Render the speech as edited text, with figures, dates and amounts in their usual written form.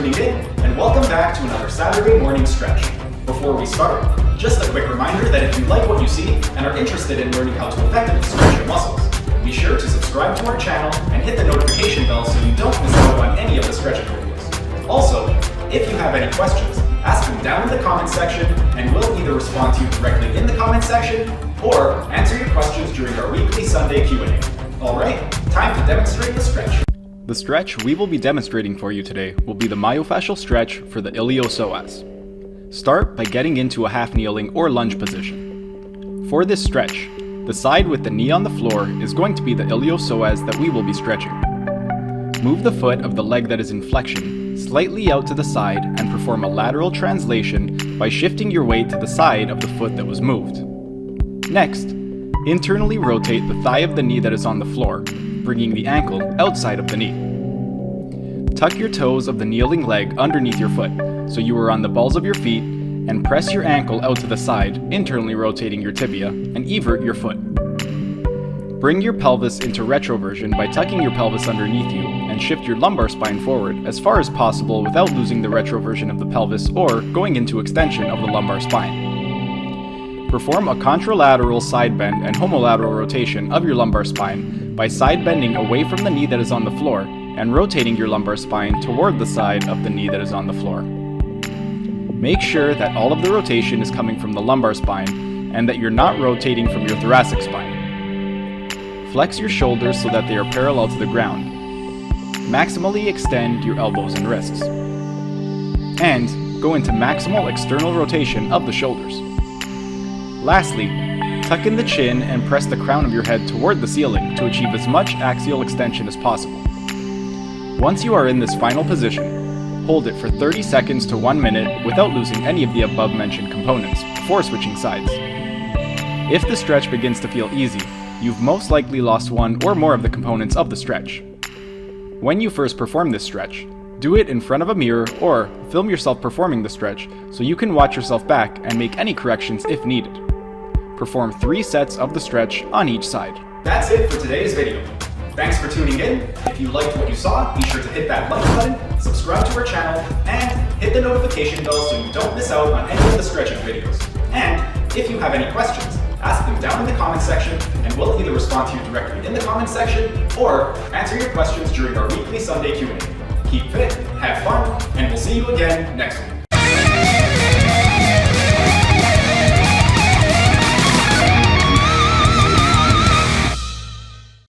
tuning in, and welcome back to another Saturday morning stretch. Before we start, just a quick reminder that if you like what you see and are interested in learning how to effectively stretch your muscles, be sure to subscribe to our channel and hit the notification bell so you don't miss out on any of the stretching videos. Also, if you have any questions, ask them down in the comment section and we'll either respond to you directly in the comment section or answer your questions during our weekly Sunday Q&A. Alright, time to demonstrate the stretch. The stretch we will be demonstrating for you today will be the myofascial stretch for the Ilio-Psoas. Start by getting into a half kneeling or lunge position. For this stretch, the side with the knee on the floor is going to be the Ilio-Psoas that we will be stretching. Move the foot of the leg that is in flexion slightly out to the side and perform a lateral translation by shifting your weight to the side of the foot that was moved. Next, internally rotate the thigh of the knee that is on the floor, bringing the ankle outside of the knee. Tuck your toes of the kneeling leg underneath your foot, so you are on the balls of your feet, and press your ankle out to the side, internally rotating your tibia, and evert your foot. Bring your pelvis into retroversion by tucking your pelvis underneath you, and shift your lumbar spine forward as far as possible without losing the retroversion of the pelvis or going into extension of the lumbar spine. Perform a contralateral side bend and homolateral rotation of your lumbar spine by side bending away from the knee that is on the floor and rotating your lumbar spine toward the side of the knee that is on the floor. Make sure that all of the rotation is coming from the lumbar spine and that you're not rotating from your thoracic spine. Flex your shoulders so that they are parallel to the ground. Maximally extend your elbows and wrists. And go into maximal external rotation of the shoulders. Lastly, tuck in the chin and press the crown of your head toward the ceiling to achieve as much axial extension as possible. Once you are in this final position, hold it for 30 seconds to 1 minute without losing any of the above mentioned components before switching sides. If the stretch begins to feel easy, you've most likely lost one or more of the components of the stretch. When you first perform this stretch, do it in front of a mirror or film yourself performing the stretch so you can watch yourself back and make any corrections if needed. Perform 3 sets of the stretch on each side. That's it for today's video. Thanks for tuning in. If you liked what you saw, be sure to hit that like button, subscribe to our channel, and hit the notification bell so you don't miss out on any of the stretching videos. And if you have any questions, ask them down in the comment section and we'll either respond to you directly in the comment section or answer your questions during our weekly Sunday Q&A. Keep fit, have fun, and we'll see you again next week.